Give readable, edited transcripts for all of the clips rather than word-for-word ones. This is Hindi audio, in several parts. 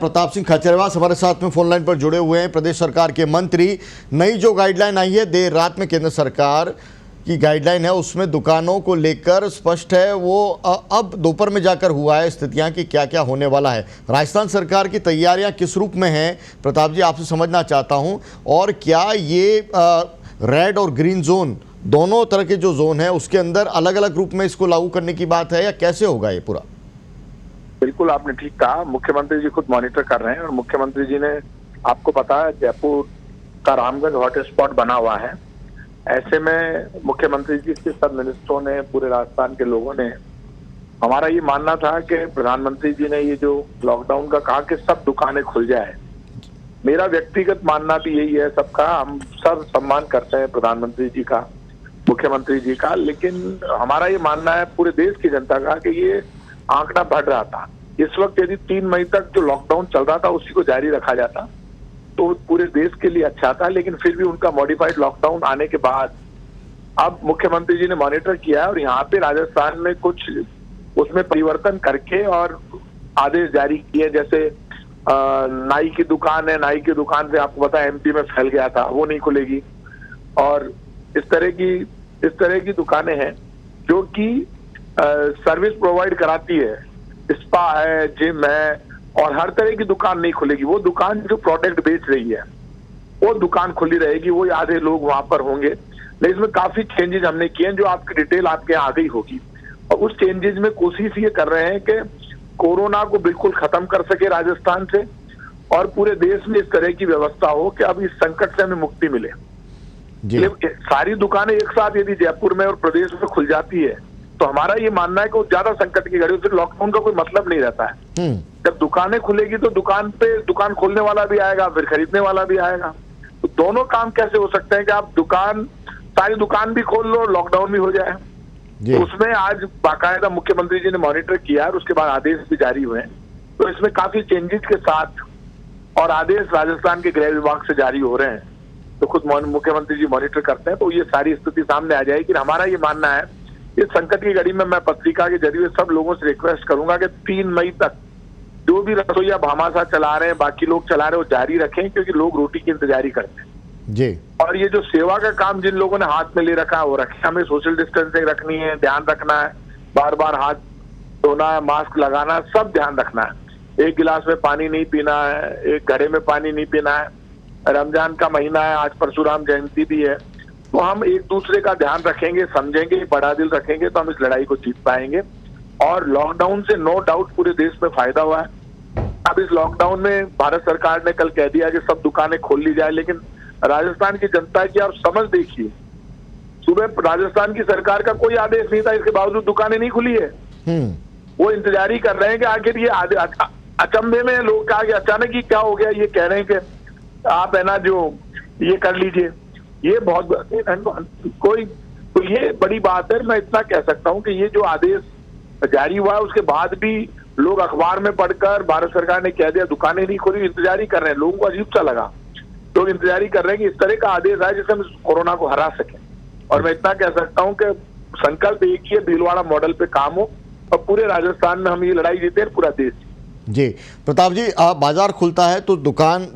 प्रताप सिंह खाचरियावास हमारे साथ में फोन लाइन पर जुड़े हुए हैं। प्रदेश सरकार के मंत्री, नई जो गाइडलाइन आई है देर रात में, केंद्र सरकार की गाइडलाइन है, उसमें दुकानों को लेकर स्पष्ट है वो अब दोपहर में जाकर हुआ है स्थितियां कि क्या क्या होने वाला है। राजस्थान सरकार की तैयारियां किस रूप में हैं, प्रताप जी आपसे समझना चाहता हूं। और क्या ये रेड और ग्रीन जोन, दोनों तरह के जो जोन है उसके अंदर अलग अलग रूप में इसको लागू करने की बात है या कैसे होगा ये पूरा? बिल्कुल आपने ठीक कहा, मुख्यमंत्री जी खुद मॉनिटर कर रहे हैं और मुख्यमंत्री जी ने, आपको पता है जयपुर का रामगंज हॉटस्पॉट बना हुआ है। ऐसे में मुख्यमंत्री जी के सब मिनिस्टरों ने, पूरे राजस्थान के लोगों ने, हमारा ये मानना था कि प्रधानमंत्री जी ने ये जो लॉकडाउन का कहा कि सब दुकानें खुल जाए। मेरा व्यक्तिगत मानना भी यही है सबका, हम सब सम्मान करते हैं प्रधानमंत्री जी का, मुख्यमंत्री जी का, लेकिन हमारा ये मानना है पूरे देश की जनता का कि ये आंकड़ा बढ़ रहा था। इस वक्त यदि 3 मई तक जो लॉकडाउन चल रहा था उसी को जारी रखा जाता तो पूरे देश के लिए अच्छा था, लेकिन फिर भी उनका मॉडिफाइड लॉकडाउन आने के बाद अब मुख्यमंत्री जी ने मॉनिटर किया है और यहाँ पे राजस्थान में कुछ उसमें परिवर्तन करके और आदेश जारी किए। जैसे नाई की दुकान है, नाई की दुकान से आपको पता है एमपी में फैल गया था, वो नहीं खुलेगी। और इस तरह की दुकानें हैं जो कि सर्विस प्रोवाइड कराती है, स्पा है, जिम है, और हर तरह की दुकान नहीं खुलेगी। वो दुकान जो प्रोडक्ट बेच रही है वो दुकान खुली रहेगी, वो आधे लोग वहां पर होंगे। लेकिन इसमें काफी चेंजेस हमने किए हैं जो आपकी डिटेल आपके यहाँ आ गई होगी। और उस चेंजेस में कोशिश ये कर रहे हैं कि कोरोना को बिल्कुल खत्म कर सके राजस्थान से और पूरे देश में इस तरह की व्यवस्था हो कि अब इस संकट से हमें मुक्ति मिले। सारी दुकानें एक साथ यदि जयपुर में और प्रदेश में खुल जाती है तो हमारा ये मानना है कि वो ज्यादा संकट की घड़ी, फिर लॉकडाउन का कोई मतलब नहीं रहता है। जब दुकानें खुलेगी तो दुकान खोलने वाला भी आएगा, फिर खरीदने वाला भी आएगा। तो दोनों काम कैसे हो सकते हैं कि आप सारी दुकान भी खोल लो, लॉकडाउन भी हो जाए। तो उसमें आज बाकायदा मुख्यमंत्री जी ने मॉनिटर किया और उसके बाद आदेश भी जारी हुए। तो इसमें काफी चेंजेस के साथ और आदेश राजस्थान के गृह विभाग से जारी हो रहे हैं, तो खुद मुख्यमंत्री जी मॉनिटर करते हैं, तो ये सारी स्थिति सामने आ जाएगी। हमारा ये मानना है इस संकट की घड़ी में मैं पत्रिका के जरिए सब लोगों से रिक्वेस्ट करूंगा कि 3 मई तक जो भी रसोईया भामाशाह चला रहे हैं, बाकी लोग चला रहे हैं, वो जारी रखें, क्योंकि लोग रोटी की इंतजारी करते हैं जी। और ये जो सेवा का काम जिन लोगों ने हाथ में ले रखा है वो रखें। हमें सोशल डिस्टेंसिंग रखनी है, ध्यान रखना है, बार बार हाथ धोना है, मास्क लगाना है, सब ध्यान रखना है। एक गिलास में पानी नहीं पीना है, एक घड़े में पानी नहीं पीना है। रमजान का महीना है, आज परशुराम जयंती भी है, तो हम एक दूसरे का ध्यान रखेंगे, समझेंगे, बड़ा दिल रखेंगे तो हम इस लड़ाई को जीत पाएंगे। और लॉकडाउन से नो डाउट पूरे देश में फायदा हुआ है। अब इस लॉकडाउन में भारत सरकार ने कल कह दिया कि सब दुकानें खोल ली जाए, लेकिन राजस्थान की जनता की आप समझ देखिए, सुबह राजस्थान की सरकार का कोई आदेश नहीं था, इसके बावजूद दुकानें नहीं खुली है। वो इंतजारी कर रहे हैं कि आखिर ये अचंभे में लोग कहा कि अचानक ही क्या हो गया, ये कह रहे हैं कि आप है ना जो ये कर लीजिए। ये बहुत कोई तो ये बड़ी बात है। मैं इतना कह सकता हूं कि ये जो आदेश जारी हुआ है उसके बाद भी लोग अखबार में पढ़कर भारत सरकार ने कह दिया दुकानें नहीं खोली, इंतजारी कर रहे हैं। लोगों को अजीब सा लगा, लोग इंतजारी कर रहे हैं कि इस तरह का आदेश आए जिससे हम कोरोना को हरा सकें। और मैं इतना कह सकता हूं कि संकल्प एक ही है, भीलवाड़ा मॉडल पे काम हो और पूरे राजस्थान में हम ये लड़ाई जीते, पूरा देश जी। प्रताप जी, बाजार खुलता है तो दुकान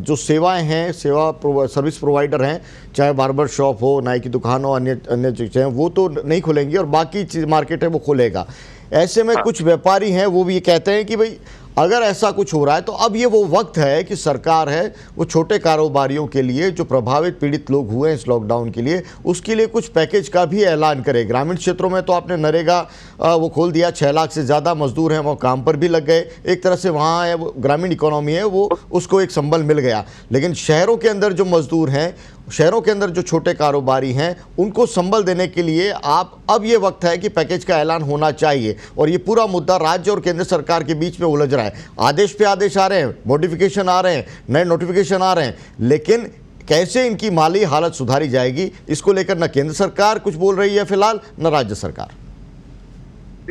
जो सेवाएं हैं, सर्विस प्रोवाइडर हैं, चाहे बार्बर शॉप हो, नाई की दुकान हो, अन्य चीज़ें, वो तो नहीं खुलेंगी और बाकी चीज मार्केट है वो खुलेगा। ऐसे में कुछ व्यापारी हैं वो भी ये कहते हैं कि भाई अगर ऐसा कुछ हो रहा है तो अब ये वो वक्त है कि सरकार है वो छोटे कारोबारियों के लिए, जो प्रभावित पीड़ित लोग हुए हैं इस लॉकडाउन के लिए, उसके लिए कुछ पैकेज का भी ऐलान करे। ग्रामीण क्षेत्रों में तो आपने नरेगा वो खोल दिया, 6 लाख से ज़्यादा मजदूर हैं वो काम पर भी लग गए। एक तरह से वहाँ है वो ग्रामीण इकोनॉमी है वो, उसको एक संबल मिल गया। लेकिन शहरों के अंदर जो मजदूर हैं, शहरों के अंदर जो छोटे कारोबारी हैं, उनको संबल देने के लिए अब ये वक्त है कि पैकेज का ऐलान होना चाहिए। और ये पूरा मुद्दा राज्य और केंद्र सरकार के बीच में उलझ रहा है। आदेश पे आदेश आ रहे हैं, मॉडिफिकेशन आ रहे हैं, नए नोटिफिकेशन आ रहे हैं, लेकिन कैसे इनकी माली हालत सुधारी जाएगी इसको लेकर न केंद्र सरकार कुछ बोल रही है फिलहाल, न राज्य सरकार।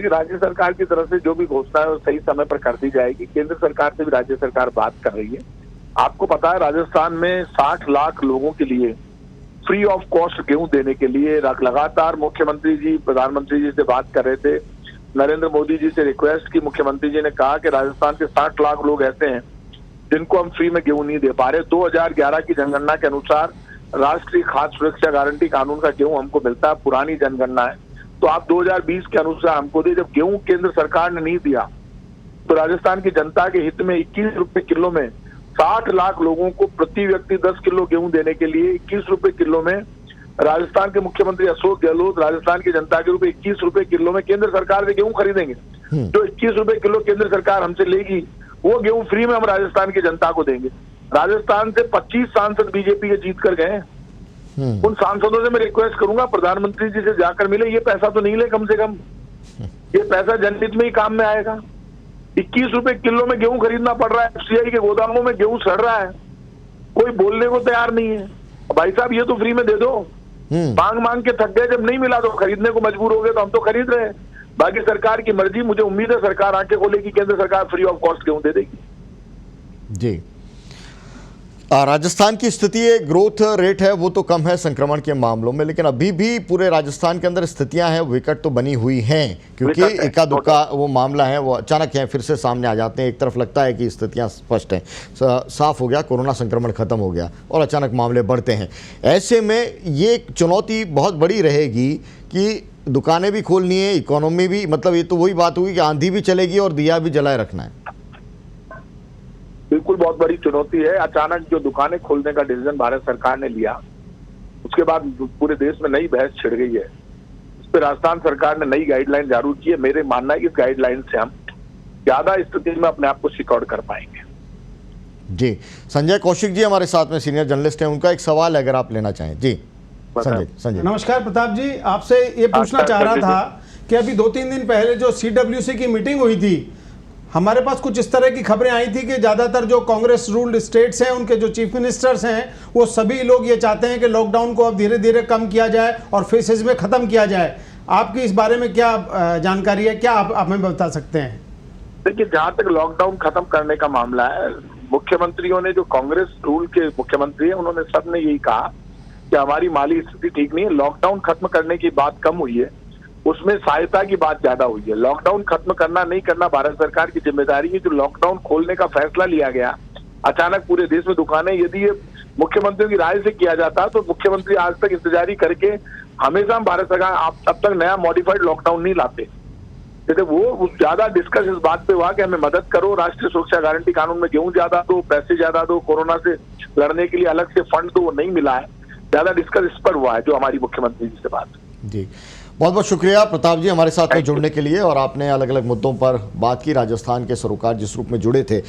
राज्य सरकार की तरफ से जो भी घोषणा है वो सही समय पर कर दी जाएगी। केंद्र सरकार से भी राज्य सरकार बात कर रही है। आपको पता है राजस्थान में 60 लाख लोगों के लिए फ्री ऑफ कॉस्ट गेहूं देने के लिए लगातार मुख्यमंत्री जी प्रधानमंत्री जी से बात कर रहे थे। नरेंद्र मोदी जी से रिक्वेस्ट की, मुख्यमंत्री जी ने कहा कि राजस्थान के 60 लाख लोग ऐसे हैं जिनको हम फ्री में गेहूं नहीं दे पा रहे। 2011 की जनगणना के अनुसार राष्ट्रीय खाद्य सुरक्षा गारंटी कानून का गेहूं हमको मिलता है, पुरानी जनगणना है। तो आप 2020 के अनुसार हमको दे। जब गेहूं केंद्र सरकार ने नहीं दिया तो राजस्थान की जनता के हित में 21 रुपए किलो में 60 लाख लोगों को प्रति व्यक्ति 10 किलो गेहूं देने के लिए 21 रुपए किलो में राजस्थान के मुख्यमंत्री अशोक गहलोत राजस्थान की जनता के रूप में 21 रुपए किलो में केंद्र सरकार से गेहूं खरीदेंगे। जो 21 रुपए किलो केंद्र सरकार हमसे लेगी वो गेहूं फ्री में हम राजस्थान की जनता को देंगे। राजस्थान से 25 सांसद बीजेपी के जीत कर गए। उन सांसदों से मैं रिक्वेस्ट करूंगा प्रधानमंत्री जी से जाकर मिले, ये पैसा तो नहीं ले, कम से कम ये पैसा जनहित में ही काम में आएगा। 21 रुपए किलो में गेहूं खरीदना पड़ रहा है, एफसीआई के गोदामों में गेहूं सड़ रहा है, कोई बोलने को तैयार नहीं है। भाई साहब ये तो फ्री में दे दो। मांग मांग के थक गए, जब नहीं मिला तो खरीदने को मजबूर हो गए, तो हम तो खरीद रहे हैं। बाकी सरकार की मर्जी, मुझे उम्मीद है सरकार आंखें खोलेगी, केंद्र सरकार फ्री ऑफ कॉस्ट गेहूं दे देगी। जी, राजस्थान की स्थिति ग्रोथ रेट है वो तो कम है संक्रमण के मामलों में, लेकिन अभी भी पूरे राजस्थान के अंदर स्थितियां हैं विकट तो बनी हुई हैं, क्योंकि इक्का दुक्का वो मामला है वो अचानक है फिर से सामने आ जाते हैं। एक तरफ लगता है कि स्थितियां स्पष्ट हैं, साफ हो गया, कोरोना संक्रमण खत्म हो गया, और अचानक मामले बढ़ते हैं। ऐसे में ये चुनौती बहुत बड़ी रहेगी कि दुकानें भी खोलनी है, इकोनॉमी भी, मतलब ये तो वही बात हुई कि आंधी भी चलेगी और दिया भी जलाए रखना है। बिल्कुल बहुत बड़ी चुनौती है। अचानक जो दुकानें खोलने का डिसीजन भारत सरकार ने लिया, उसके बाद पूरे देश में नई बहस छिड़ गई है। इस पर राजस्थान सरकार ने नई गाइडलाइन जारी की है। मेरे मानना है कि इस गाइडलाइन से हम ज्यादा स्थिति में अपने आप को सिक्योर कर पाएंगे। जी, संजय कौशिक जी हमारे साथ में सीनियर जर्नलिस्ट हैं, उनका एक सवाल है अगर आप लेना चाहें। जी संजय। नमस्कार प्रताप जी, आपसे ये पूछना चाह रहा था कि अभी 2-3 दिन पहले जो CWC की मीटिंग हुई थी, हमारे पास कुछ इस तरह की खबरें आई थी कि ज़्यादातर जो कांग्रेस रूल्ड स्टेट्स हैं, उनके जो चीफ मिनिस्टर्स हैं, वो सभी लोग ये चाहते हैं कि लॉकडाउन को अब धीरे धीरे कम किया जाए और फेसेस में ख़त्म किया जाए। आपकी इस बारे में क्या जानकारी है, क्या आप हमें बता सकते हैं? देखिए, जहां तक लॉकडाउन खत्म करने का मामला है, मुख्यमंत्रियों ने, जो कांग्रेस रूल के मुख्यमंत्री हैं, उन्होंने सबने यही कहा कि हमारी माली स्थिति ठीक नहीं है। लॉकडाउन खत्म करने की बात कम हुई है, उसमें सहायता की बात ज्यादा हुई है। लॉकडाउन खत्म करना नहीं करना भारत सरकार की जिम्मेदारी है। जो लॉकडाउन खोलने का फैसला लिया गया अचानक पूरे देश में दुकानें, यदि ये मुख्यमंत्रियों की राय से किया जाता तो मुख्यमंत्री आज तक इंतजारी करके हमेशा हम भारत सरकार अब तक नया मॉडिफाइड लॉकडाउन नहीं लाते। जैसे वो ज्यादा डिस्कस इस बात पे हुआ कि हमें मदद करो, राष्ट्रीय सुरक्षा गारंटी कानून में गेहूं ज्यादा दो, पैसे ज्यादा दो, कोरोना से लड़ने के लिए अलग से फंड दो, वो नहीं मिला है। ज्यादा डिस्कस इस पर हुआ है जो हमारी मुख्यमंत्री जी से बात। जी, बहुत बहुत शुक्रिया प्रताप जी हमारे साथ में जुड़ने के लिए, और आपने अलग अलग मुद्दों पर बात की। राजस्थान के सरोकार जिस रूप में जुड़े थे